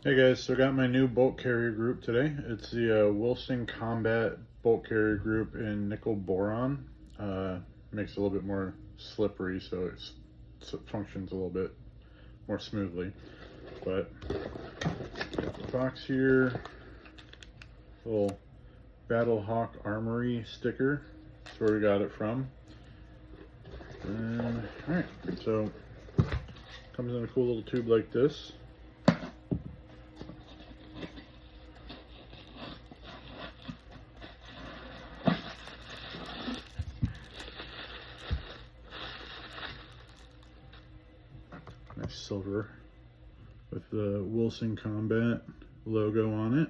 Hey guys, so I got my new bolt carrier group today. It's the Wilson Combat bolt carrier group in nickel boron. Makes it a little bit more slippery, so it functions a little bit more smoothly. But got the box here, little Battle Hawk Armory sticker. That's where we got it from. And all right, so comes in a cool little tube like this. Nice silver with the Wilson Combat logo on it.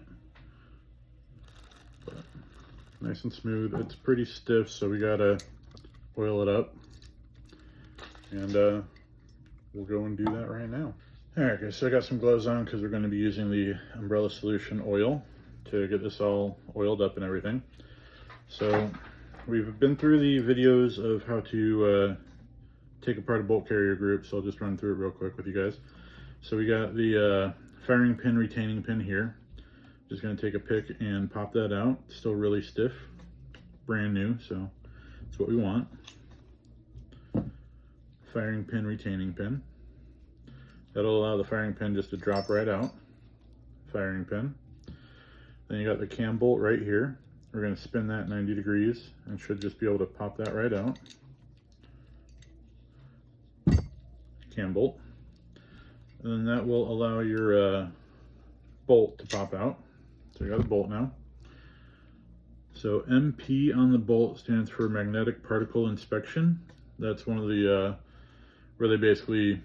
But nice and smooth. It's pretty stiff, so we gotta oil it up. And we'll go and do that right now. All right, guys, so I got some gloves on because we're going to be using the umbrella solution oil to get this all oiled up and everything. So we've been through the videos of how to take apart a bolt carrier group, so I'll just run through it real quick with you guys. So we got the firing pin retaining pin here. Just going to take a pick and pop that out. Still really stiff, brand new, so that's what we want. Firing pin retaining pin. That'll allow the firing pin just to drop right out. Firing pin. Then you got the cam bolt right here. We're going to spin that 90 degrees and should just be able to pop that right out. Cam bolt. And then that will allow your bolt to pop out. So you got the bolt now. So MP on the bolt stands for magnetic particle inspection. That's one of the where they basically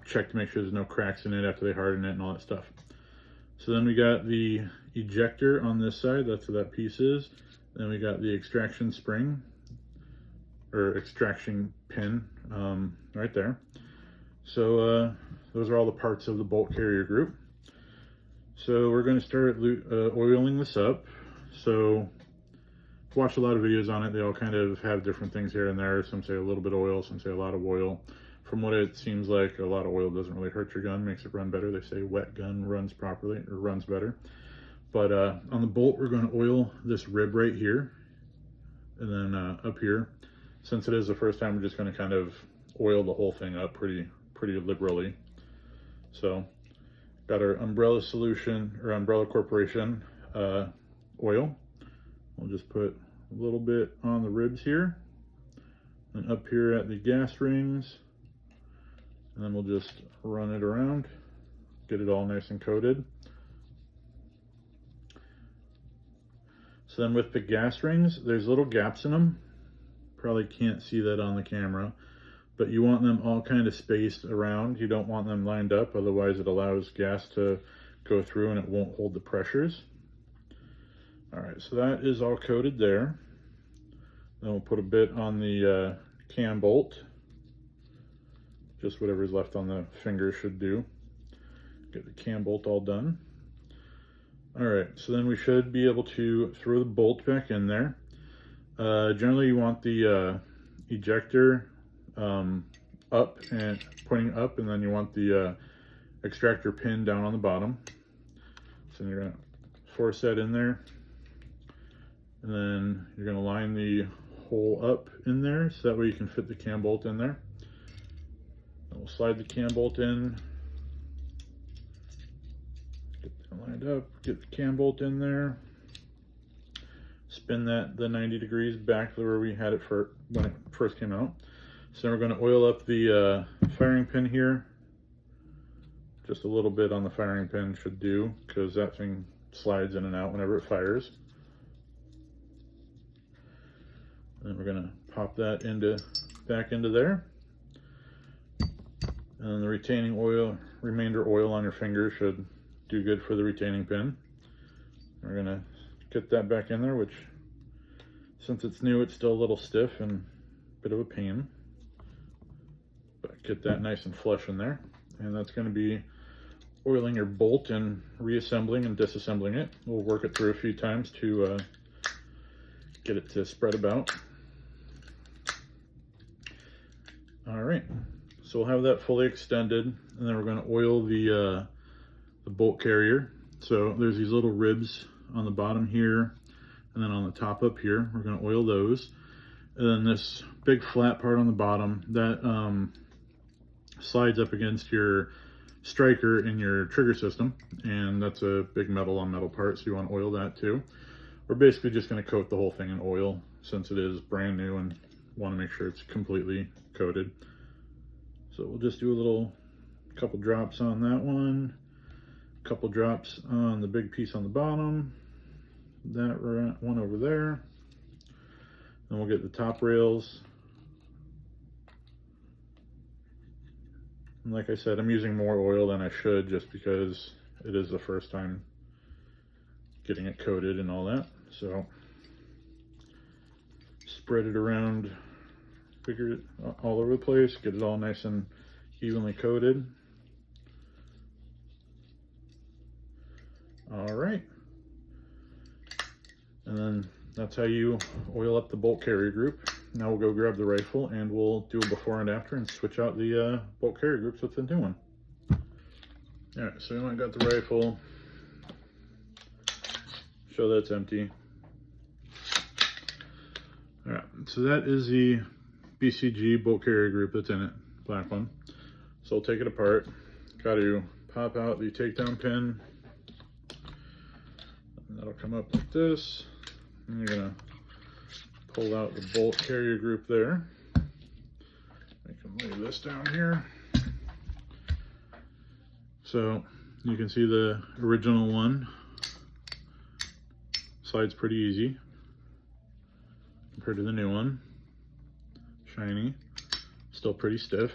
check to make sure there's no cracks in it after they harden it and all that stuff. So then we got the ejector on this side, that's what that piece is. Then we got the extraction spring, or extraction pin, right there. So those are all the parts of the bolt carrier group. So we're going to start oiling this up. So I've watched a lot of videos on it. They all kind of have different things here and there. Some say a little bit of oil, some say a lot of oil. From what it seems like, a lot of oil doesn't really hurt your gun, makes it run better. They say wet gun runs properly, or runs better. But on the bolt, we're going to oil this rib right here. And then up here, since it is the first time, we're just going to kind of oil the whole thing up pretty liberally. So got our Umbrella Solution, or Umbrella Corporation oil. We'll just put a little bit on the ribs here. And up here at the gas rings. And then we'll just run it around, get it all nice and coated. So then with the gas rings, there's little gaps in them. Probably can't see that on the camera, but you want them all kind of spaced around. You don't want them lined up, otherwise it allows gas to go through and it won't hold the pressures. All right, so that is all coated there. Then we'll put a bit on the cam bolt. Just whatever's left on the finger should do. Get the cam bolt all done. All right, so then we should be able to throw the bolt back in there. Generally you want the ejector up and pointing up, and then you want the extractor pin down on the bottom. So you're gonna force that in there. And then you're gonna line the hole up in there, so that way you can fit the cam bolt in there. We'll slide the cam bolt in, get that lined up, get the cam bolt in there, spin that the 90 degrees back to where we had it for when it first came out. So we're going to oil up the firing pin here. Just a little bit on the firing pin should do, because that thing slides in and out whenever it fires. And then we're going to pop that back into there. And the retaining oil, remainder oil on your finger should do good for the retaining pin. We're gonna get that back in there, which since it's new, it's still a little stiff and a bit of a pain. But get that nice and flush in there. And that's gonna be oiling your bolt and reassembling and disassembling it. We'll work it through a few times to get it to spread about. All right. So we'll have that fully extended, and then we're going to oil the the bolt carrier. So there's these little ribs on the bottom here, and then on the top up here, we're going to oil those. And then this big flat part on the bottom, that slides up against your striker in your trigger system, and that's a big metal on metal part, so you want to oil that too. We're basically just going to coat the whole thing in oil since it is brand new and want to make sure it's completely coated. So we'll just do a couple drops on that one, a couple drops on the big piece on the bottom, that one over there. Then we'll get the top rails. And like I said, I'm using more oil than I should just because it is the first time getting it coated and all that. So spread it around, figure it all over the place, get it all nice and evenly coated. All right. And then that's how you oil up the bolt carrier group. Now we'll go grab the rifle and we'll do a before and after and switch out the bolt carrier groups with the new one. All right, so we went and got the rifle. Show that it's empty. All right, so that is the BCG bolt carrier group that's in it, black one. So we'll take it apart. Got to pop out the takedown pin. And that'll come up like this. And you're gonna pull out the bolt carrier group there. I can lay this down here. So you can see the original one slides pretty easy compared to the new one. Shiny, still pretty stiff.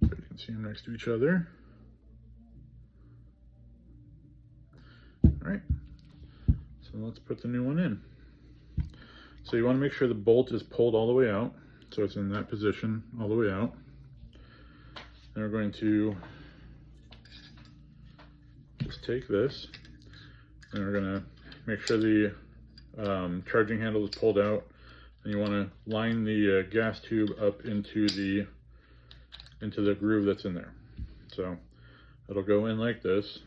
So you can see them next to each other. All right. So let's put the new one in. So you want to make sure the bolt is pulled all the way out. So it's in that position all the way out. And we're going to just take this and we're going to make sure the charging handle is pulled out. And you want to line the gas tube up into the groove that's in there. So it'll go in like this.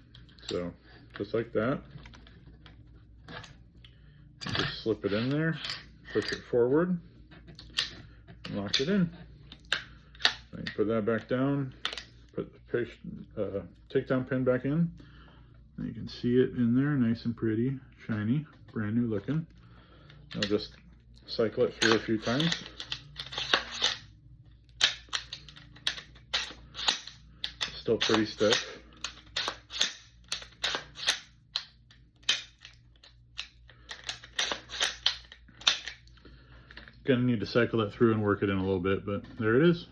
So just like that. Just slip it in there, push it forward, and lock it in. Then you put that back down, put the takedown pin back in, and you can see it in there, nice and pretty, shiny, brand new looking. I'll just cycle it through a few times. Still pretty stiff. Gonna need to cycle that through and work it in a little bit, but there it is.